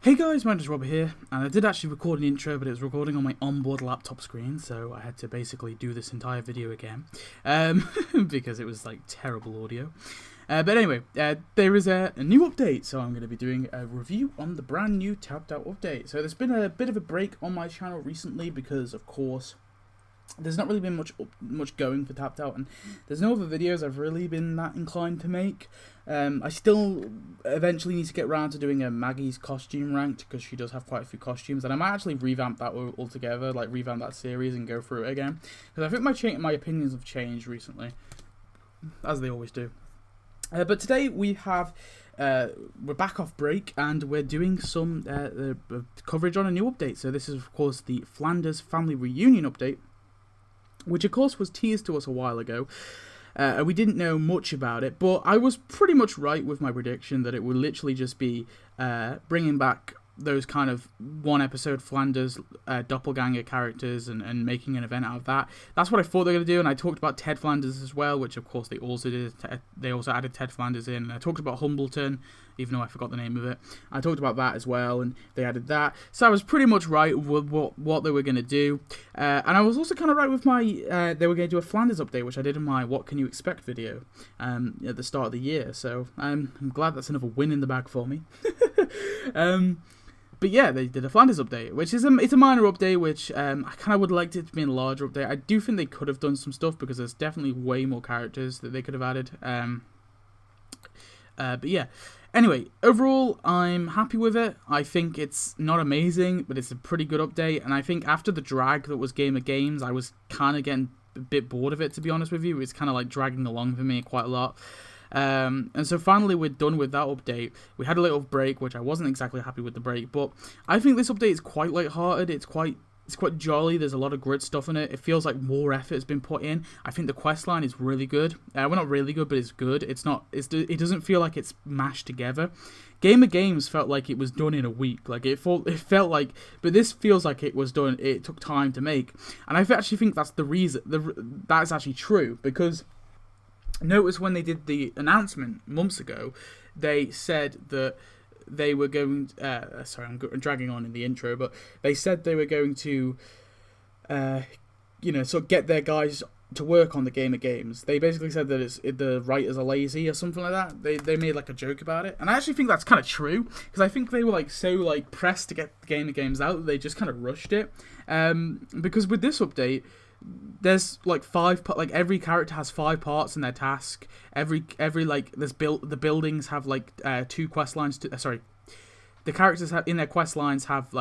Hey guys, Magnus here, and I did actually record an intro, but it was recording on my onboard laptop screen, so I had to basically do this entire video again, because it was like terrible audio. But anyway, there is a new update, so I'm going to be doing a review on the brand new Tapped Out update. So there's been a bit of a break on my channel recently because, of course, there's not really been much going for Tapped Out, and there's no other videos I've really been that inclined to make. I still eventually need to get around to doing a Maggie's costume ranked, because she does have quite a few costumes, and I might actually revamp that altogether, like revamp that series and go through it again, because I think my opinions have changed recently, as they always do. But today we have we're back off break, and we're doing some coverage on a new update. So this is, of course, the Flanders family reunion update, which of course was teased to us a while ago. We didn't know much about it, but I was pretty much right with my prediction that it would literally just be bringing back those kind of one-episode Flanders doppelganger characters and making an event out of that. That's what I thought they were going to do, and I talked about Ted Flanders as well, which of course they also did. They also added Ted Flanders in. And I talked about Humbleton, even though I forgot the name of it. I talked about that as well, and they added that. So I was pretty much right with what they were going to do. And I was also kind of right with my, they were going to do a Flanders update, which I did in my What Can You Expect video at the start of the year. So I'm glad that's another win in the bag for me. But yeah, they did a Flanders update, which is it's a minor update, which I kind of would have liked it to be a larger update. I do think they could have done some stuff, because there's definitely way more characters that they could have added. But yeah, anyway, overall, I'm happy with it. I think it's not amazing, but it's a pretty good update. And I think after the drag that was Game of Games, I was kind of getting a bit bored of it, to be honest with you. It's kind of like dragging along for me quite a lot. And so finally we're done with that update. We had a little break, which I wasn't exactly happy with the break, but I think this update is quite lighthearted. It's quite jolly. There's a lot of grid stuff in it. It feels like more effort has been put in. I think the quest line is really good. Well, not really good, but it's good. It doesn't feel like it's mashed together. Game of Games felt like it was done in a week. Like it felt like, but this feels like it was done. It took time to make, and I actually think that's the reason. That is actually true, because notice when they did the announcement months ago, they said that they were going. Sorry, I'm dragging on in the intro, but they said they were going to, sort of get their guys to work on the Game of Games. They basically said that the writers are lazy or something like that. They made like a joke about it, and I actually think that's kind of true, because I think they were like so pressed to get the Game of Games out that they just kind of rushed it. Because with this update, there's every character has 5 parts in their task. The buildings have 2 quest lines. The characters in their quest lines have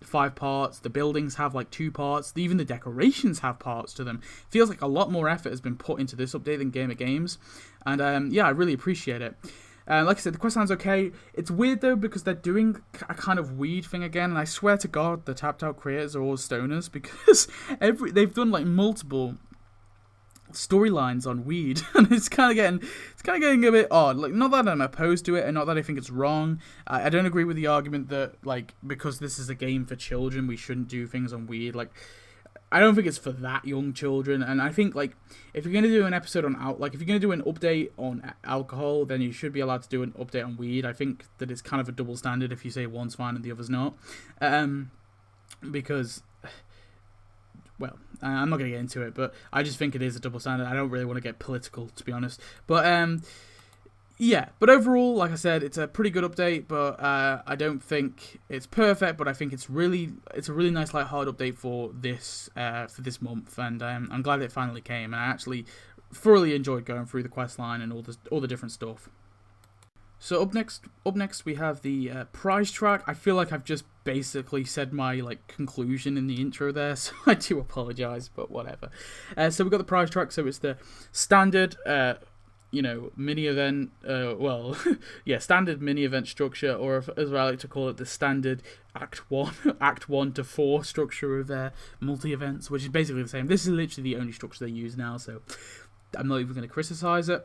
5 parts. The buildings have 2 parts. Even the decorations have parts to them. Feels like a lot more effort has been put into this update than Game of Games, and yeah, I really appreciate it. Like I said, the quest line's okay. It's weird though, because they're doing a kind of weed thing again, and I swear to God, the Tapped Out creators are all stoners, because they've done multiple storylines on weed, and it's kind of getting a bit odd. Not that I'm opposed to it, and not that I think it's wrong. I don't agree with the argument that because this is a game for children, we shouldn't do things on weed. I don't think it's for that young children, and I think if you're gonna do an episode on if you're gonna do an update on alcohol, then you should be allowed to do an update on weed. I think that it's kind of a double standard if you say one's fine and the other's not, because, well, I'm not gonna get into it, but I just think it is a double standard. I don't really want to get political, to be honest, but yeah, but overall, like I said, it's a pretty good update, but I don't think it's perfect, but I think it's a really nice light-hearted update for this month, and I'm glad it finally came, and I actually thoroughly enjoyed going through the quest line and all the different stuff. So up next we have the prize track. I feel like I've just basically said my conclusion in the intro there, so I do apologize, but whatever. So we've got the prize track. So it's the standard mini event, standard mini event structure, or as I like to call it, the standard Act 1 to 4 structure of multi-events, which is basically the same. This is literally the only structure they use now, so I'm not even going to criticize it.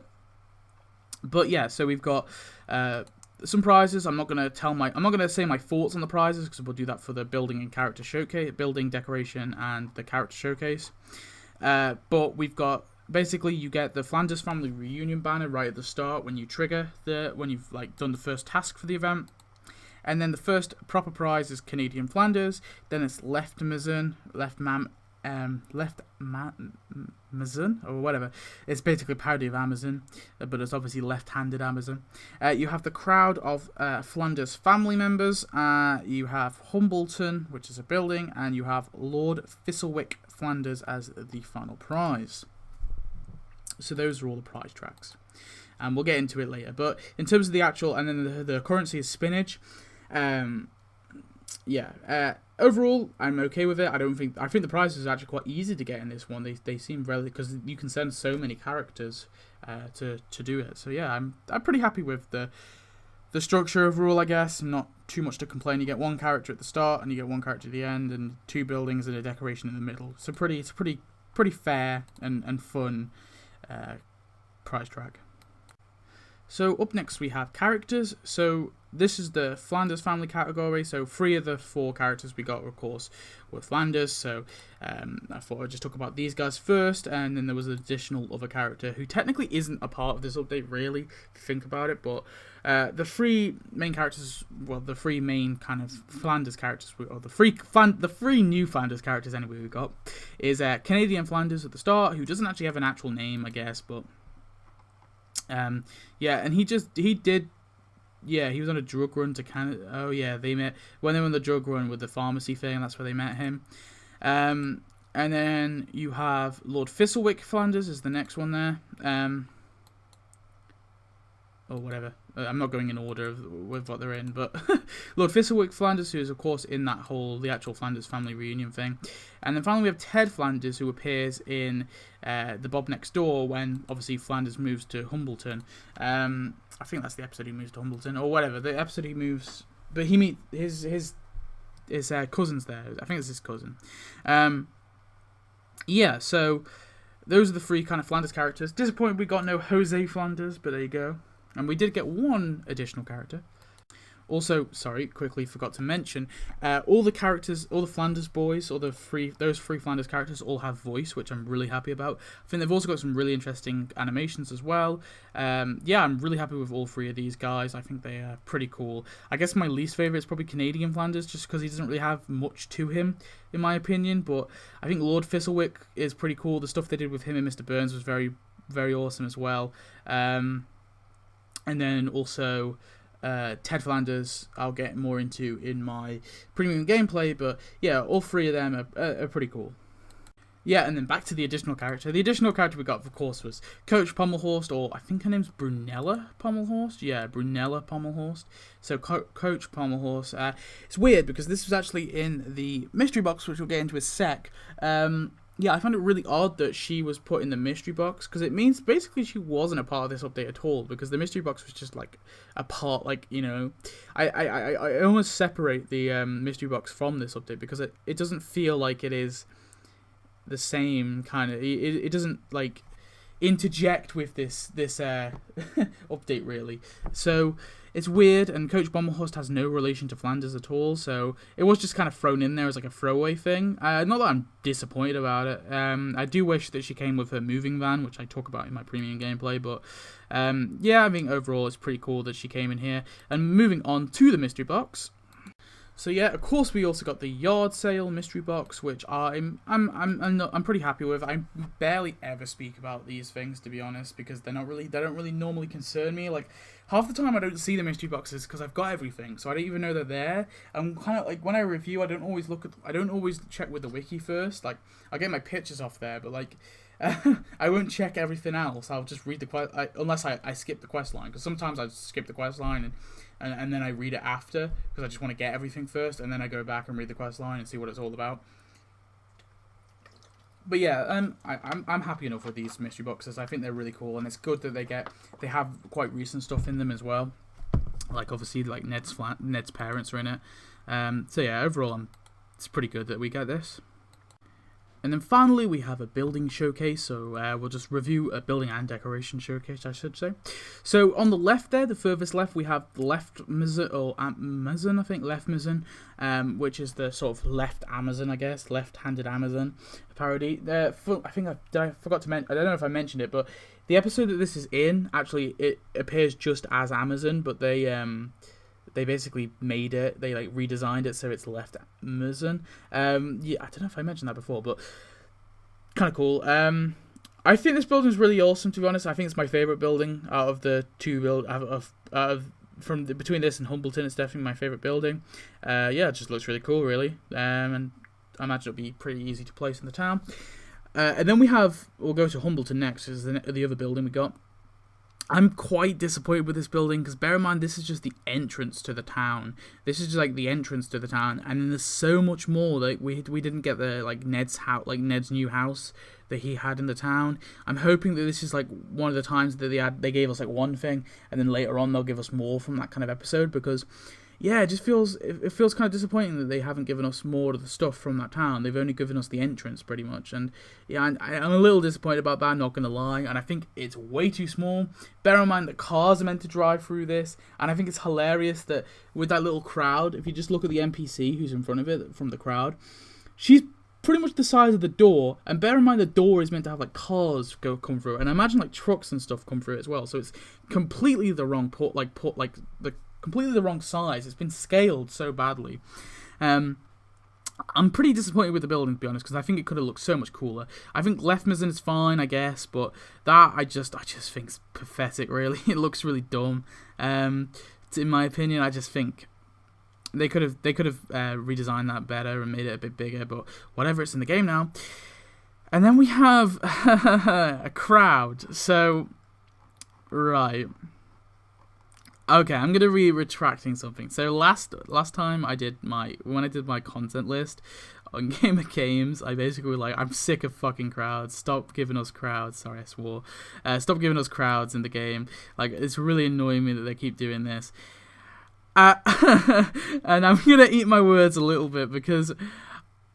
But yeah, so we've got some prizes. I'm not going to say my thoughts on the prizes, because we'll do that for the building and character showcase, building, decoration, and the character showcase. But we've got, basically, you get the Flanders family reunion banner right at the start when you trigger when you've done the first task for the event. And then the first proper prize is Canadian Flanders. Then it's Amazon or whatever. It's basically a parody of Amazon, but it's obviously left-handed Amazon. You have the crowd of Flanders family members. You have Humbleton, which is a building, and you have Lord Thistlewick Flanders as the final prize. So those are all the prize tracks, and we'll get into it later. But in terms of the actual, and then the currency is spinach. Overall, I'm okay with it. I think the prizes are actually quite easy to get in this one. They seem relatively, because you can send so many characters to do it. So yeah, I'm pretty happy with the structure overall. I guess not too much to complain. You get one character at the start and you get one character at the end, and 2 buildings and a decoration in the middle. So it's pretty fair and fun prize track. So up next we have characters. So this is the Flanders family category. So 3 of the 4 characters we got, of course, were Flanders. So I thought I'd just talk about these guys first, and then there was an additional other character who technically isn't a part of this update, really, if you think about it. But the 3 main characters, well, the 3 main kind of Flanders characters, or the 3 new Flanders characters anyway we got, is Canadian Flanders at the start, who doesn't actually have an actual name, I guess, but and he was on a drug run to Canada. Oh yeah, they met when they were on the drug run with the pharmacy thing. That's where they met him. And then you have Lord Thistlewick Flanders is the next one there. Or whatever. I'm not going in order with what they're in, but Lord Thistlewick Flanders, who is of course in the actual Flanders family reunion thing. And then finally we have Ted Flanders, who appears in the Bob Next Door when obviously Flanders moves to Humbleton. I think that's the episode he moves to Humbleton, or whatever. The episode he moves, but he meets his cousins there. I think it's his cousin. Yeah, so those are the 3 kind of Flanders characters. Disappointed we got no Jose Flanders, but there you go. And we did get 1 additional character. Also, sorry, quickly forgot to mention, all the characters, all the Flanders boys, those 3 Flanders characters all have voice, which I'm really happy about. I think they've also got some really interesting animations as well. Yeah, I'm really happy with all 3 of these guys. I think they are pretty cool. I guess my least favourite is probably Canadian Flanders, just because he doesn't really have much to him, in my opinion. But I think Lord Thistlewick is pretty cool. The stuff they did with him and Mr. Burns was very, very awesome as well. And then also Ted Flanders, I'll get more into in my premium gameplay, but yeah, all 3 of them are pretty cool. Yeah, and then back to the additional character. The additional character we got, of course, was Coach Pommelhorst, or I think her name's Brunella Pommelhorst. Yeah, Brunella Pommelhorst. So Coach Pommelhorst. It's weird because this was actually in the mystery box, which we'll get into a sec. Yeah, I found it really odd that she was put in the mystery box, because it means basically she wasn't a part of this update at all, because the mystery box was just like a part, like, you know, I almost separate the mystery box from this update, because it doesn't feel like it is the same kind of, it doesn't like interject with this update really. So it's weird, and Coach Bommelhorst has no relation to Flanders at all, so it was just kind of thrown in there as like a throwaway thing. Not that I'm disappointed about it. I do wish that she came with her moving van, which I talk about in my premium gameplay, but yeah, I mean, overall it's pretty cool that she came in here. And moving on to the mystery box. So yeah, of course we also got the yard sale mystery box, which I'm pretty happy with. I barely ever speak about these things, to be honest, because they don't really normally concern me. Like half the time I don't see the mystery boxes because I've got everything, so I don't even know they're there. I'm kind of like, when I review, I don't always check with the wiki first. Like I get my pictures off there, but like I won't check everything else. I'll just read the quest unless I skip the quest line, because sometimes I skip the quest line and then I read it after, because I just want to get everything first, and then I go back and read the quest line and see what it's all about. But yeah, I'm happy enough with these mystery boxes. I think they're really cool, and it's good that they have quite recent stuff in them as well. Like obviously, like Ned's parents are in it. So yeah, overall, it's pretty good that we get this. And then finally, we have a building showcase, so we'll just review a building and decoration showcase, I should say. So on the left there, the furthest left, we have left Amazon, I think, left Amazon, which is the sort of left Amazon, I guess, left-handed Amazon parody. I forgot to mention, I don't know if I mentioned it, but the episode that this is in, actually, it appears just as Amazon, but they they basically made it. They like redesigned it so it's left Amazon. Yeah, I don't know if I mentioned that before, but kind of cool. I think this building is really awesome. To be honest, I think it's my favorite building out of the two between this and Humbleton. It's definitely my favorite building. Yeah, it just looks really cool, really. And I imagine it'll be pretty easy to place in the town. And then we'll go to Humbleton next, is the other building we got. I'm quite disappointed with this building, because bear in mind, this is just the entrance to the town. This is just like the entrance to the town, and then there's so much more that we didn't get the Ned's house, like Ned's new house that he had in the town. I'm hoping that this is like one of the times that they gave us like one thing, and then later on they'll give us more from that kind of episode, because yeah, it feels kind of disappointing that they haven't given us more of the stuff from that town. They've only given us the entrance, pretty much. And yeah, I'm a little disappointed about that, not going to lie. And I think it's way too small. Bear in mind that cars are meant to drive through this. And I think it's hilarious that with that little crowd, if you just look at the NPC who's in front of it, from the crowd, she's pretty much the size of the door. And bear in mind the door is meant to have like cars come through. And I imagine like trucks and stuff come through it as well. So it's completely the wrong completely the wrong size. It's been scaled so badly. I'm pretty disappointed with the building, to be honest, because I think it could have looked so much cooler. I think Lethmesen is fine, I guess, but that I just think is pathetic. Really, it looks really dumb. In my opinion, I just think they could have redesigned that better and made it a bit bigger. But whatever, it's in the game now. And then we have a crowd. So right. Okay, I'm gonna be retracting something. So last time when I did my content list on Game of Games, I basically was like, I'm sick of fucking crowds. Stop giving us crowds. Sorry, I swore. Stop giving us crowds in the game. Like, it's really annoying me that they keep doing this. And I'm gonna eat my words a little bit, because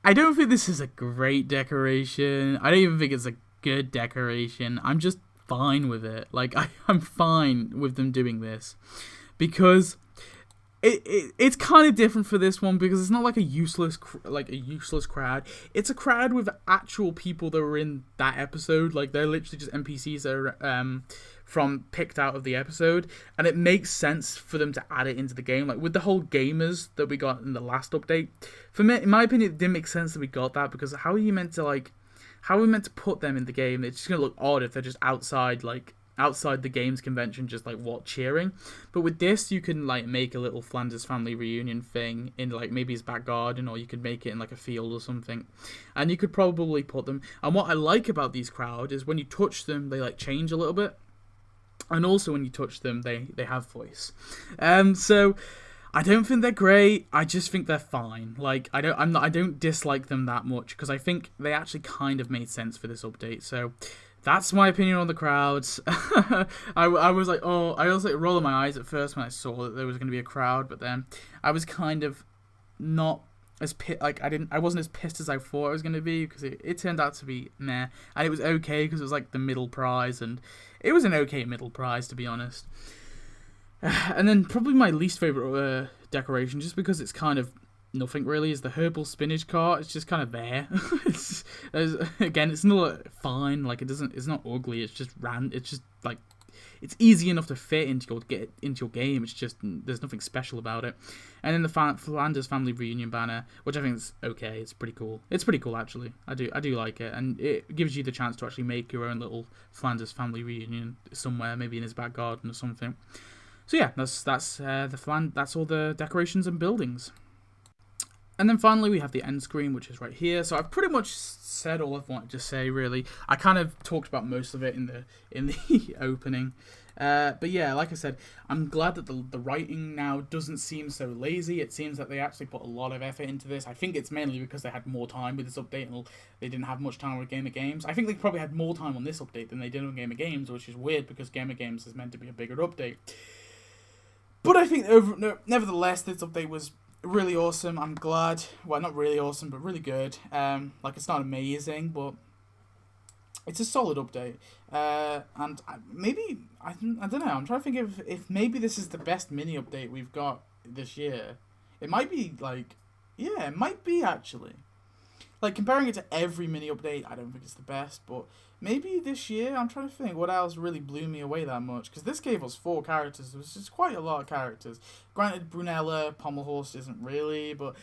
I don't think this is a great decoration. I don't even think it's a good decoration. I'm just fine with it. Like, I'm fine with them doing this, because it's kind of different for this one, because it's not like a useless crowd. It's a crowd with actual people that were in that episode. Like, they're literally just NPCs that are from picked out of the episode, and it makes sense for them to add it into the game. Like with the whole gamers that we got in the last update, for me, in my opinion, it didn't make sense that we got that, because how are we meant to put them in the game? It's just gonna look odd if they're just outside the games convention, just like cheering. But with this, you can like make a little Flanders family reunion thing in like maybe his back garden, or you could make it in like a field or something, and you could probably put them. And what I like about these crowd is when you touch them, they like change a little bit, and also when you touch them, they have voice. So I don't think they're great. I just think they're fine. Like, I don't dislike them that much, because I think they actually kind of made sense for this update. So that's my opinion on the crowds. I was like, I was like rolling my eyes at first when I saw that there was going to be a crowd, but then I was kind of not as I wasn't as pissed as I thought I was going to be, because it turned out to be meh, and it was okay, because it was like the middle prize, and it was an okay middle prize, to be honest. And then probably my least favourite decoration, just because it's kind of nothing really, is the herbal spinach cart. It's just kind of there. Again, it's not fine. Like, it's not ugly. It's just It's just like, it's easy enough to fit into your game. It's just, there's nothing special about it. And then the Flanders family reunion banner, which I think is okay. It's pretty cool. It's pretty cool, actually. I do like it, and it gives you the chance to actually make your own little Flanders family reunion somewhere, maybe in his back garden or something. So yeah, that's all the decorations and buildings. And then finally we have the end screen, which is right here. So I've pretty much said all I've wanted to say, really. I kind of talked about most of it in the opening. But yeah, like I said, I'm glad that the writing now doesn't seem so lazy. It seems that they actually put a lot of effort into this. I think it's mainly because they had more time with this update, and they didn't have much time with Game of Games. I think they probably had more time on this update than they did on Game of Games, which is weird, because Game of Games is meant to be a bigger update. But I think, nevertheless, this update was really awesome. I'm glad. Well, not really awesome, but really good. Like, it's not amazing, but it's a solid update. And maybe, I don't know, I'm trying to think if maybe this is the best mini update we've got this year. It might be, like, yeah, it might be, actually. like, comparing it to every mini update, I don't think it's the best, but maybe this year, I'm trying to think what else really blew me away that much, because this gave us 4 characters, which is quite a lot of characters. Granted, Brunella, Pommelhorst isn't really, but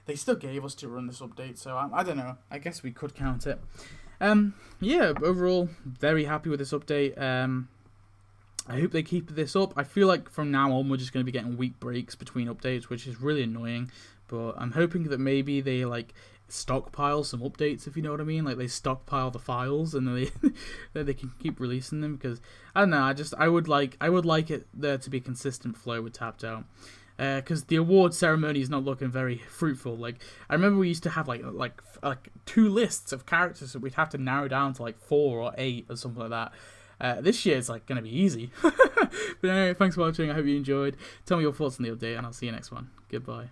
they still gave us to run this update, so I don't know, I guess we could count it. Yeah, overall, very happy with this update. I hope they keep this up. I feel like from now on, we're just going to be getting week breaks between updates, which is really annoying, but I'm hoping that maybe they, like, stockpile some updates, if you know what I mean. Like, they stockpile the files and then they can keep releasing them, because I don't know, I would like it there to be a consistent flow with Tapped Out, because the award ceremony is not looking very fruitful. Like, I remember we used to have like 2 lists of characters that we'd have to narrow down to like 4 or 8 or something like that. This year it's like gonna be easy. But anyway, thanks for watching. I hope you enjoyed. Tell me your thoughts on the update, and I'll see you next one. Goodbye.